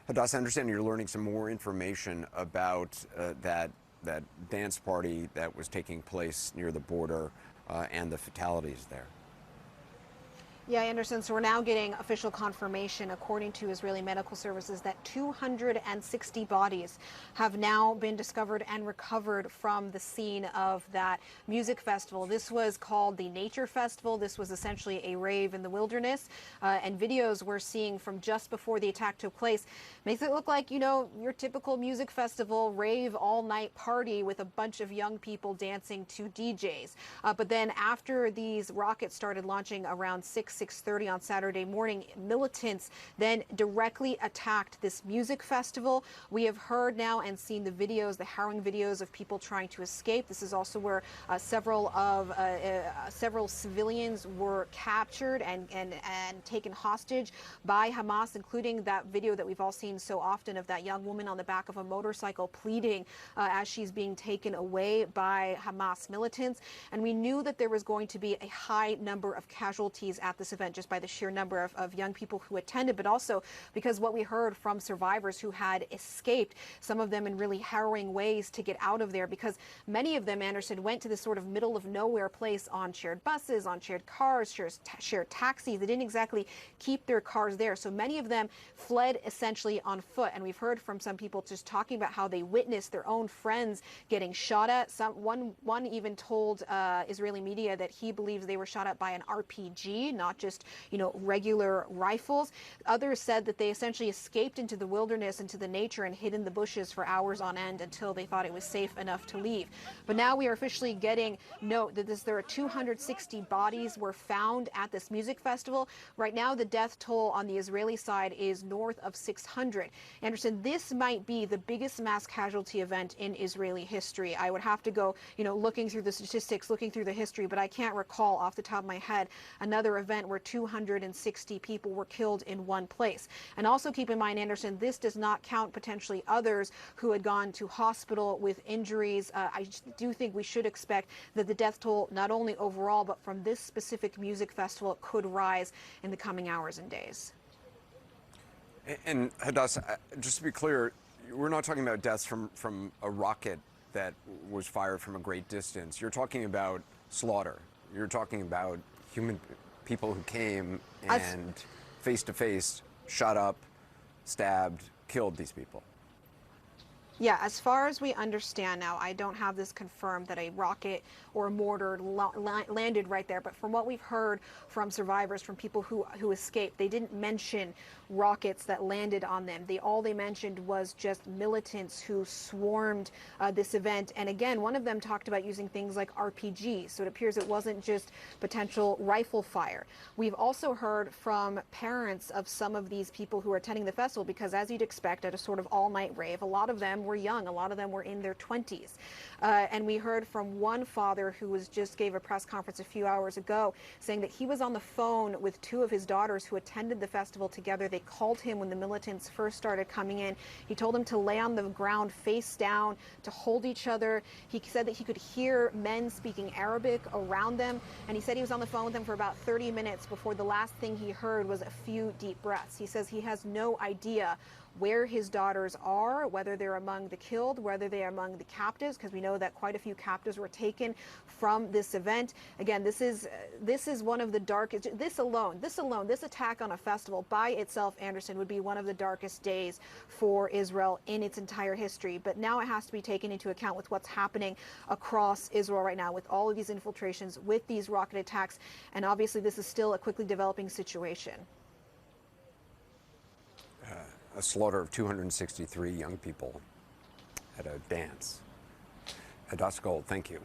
Hadass, I understand you're learning some more information about that dance party that was taking place near the border and the fatalities there. Yeah, Anderson. So we're now getting official confirmation, according to Israeli medical services, that 260 bodies have now been discovered and recovered from the scene of that music festival. This was called the Nature Festival. This was essentially a rave in the wilderness. And videos we're seeing from just before the attack took place makes it look like, you know, your typical music festival, rave, all-night party with a bunch of young people dancing to DJs. But then after these rockets started launching around 6:30 on Saturday morning, militants then directly attacked this music festival. We have heard now and seen the videos, the harrowing videos of people trying to escape. This is also where several civilians were captured and taken hostage by Hamas, including that video that we've all seen so often of that young woman on the back of a motorcycle pleading as she's being taken away by Hamas militants. And we knew that there was going to be a high number of casualties at this event, just by the sheer number of young people who attended, but also because what we heard from survivors who had escaped, some of them in really harrowing ways to get out of there, because many of them, Anderson, went to this sort of middle of nowhere place on shared buses, on shared cars, shared taxis. They didn't exactly keep their cars there. So many of them fled essentially on foot. And we've heard from some people just talking about how they witnessed their own friends getting shot at. One even told Israeli media that he believes they were shot at by an RPG, not just, you know, regular rifles. Others said that they essentially escaped into the wilderness, into the nature, and hid in the bushes for hours on end until they thought it was safe enough to leave. But now we are officially getting note that there are 260 bodies were found at this music festival. Right now, the death toll on the Israeli side is north of 600. Anderson, this might be the biggest mass casualty event in Israeli history. I would have to go, you know, looking through the statistics, looking through the history, but I can't recall off the top of my head another event where 260 people were killed in one place. And also keep in mind, Anderson, this does not count potentially others who had gone to hospital with injuries. I do think we should expect that the death toll, not only overall, but from this specific music festival, could rise in the coming hours and days. And Hadass, just to be clear, we're not talking about deaths from a rocket that was fired from a great distance. You're talking about slaughter. You're talking about people who came and face to face shot up, stabbed, killed these people. Yeah, as far as we understand now, I don't have this confirmed that a rocket or a mortar landed right there, but from what we've heard from survivors, from people who escaped, they didn't mention rockets that landed on them. All they mentioned was just militants who swarmed this event. And again, one of them talked about using things like RPGs, so it appears it wasn't just potential rifle fire. We've also heard from parents of some of these people who are attending the festival, because as you'd expect at a sort of all-night rave, a lot of them were young. A lot of them were in their 20s. And we heard from one father who just gave a press conference a few hours ago saying that he was on the phone with two of his daughters who attended the festival together. They called him when the militants first started coming in. He told them to lay on the ground face down, to hold each other. He said that he could hear men speaking Arabic around them. And he said he was on the phone with them for about 30 minutes before the last thing he heard was a few deep breaths. He says he has no idea where his daughters are, whether they're among the killed, whether they are among the captives, because we know that quite a few captives were taken from this event. Again, this is one of the darkest. This attack on a festival by itself, Anderson, would be one of the darkest days for Israel in its entire history. But now it has to be taken into account with what's happening across Israel right now, with all of these infiltrations, with these rocket attacks, and obviously this is still a quickly developing situation. A slaughter of 263 young people at a dance. Hadass Gold, thank you.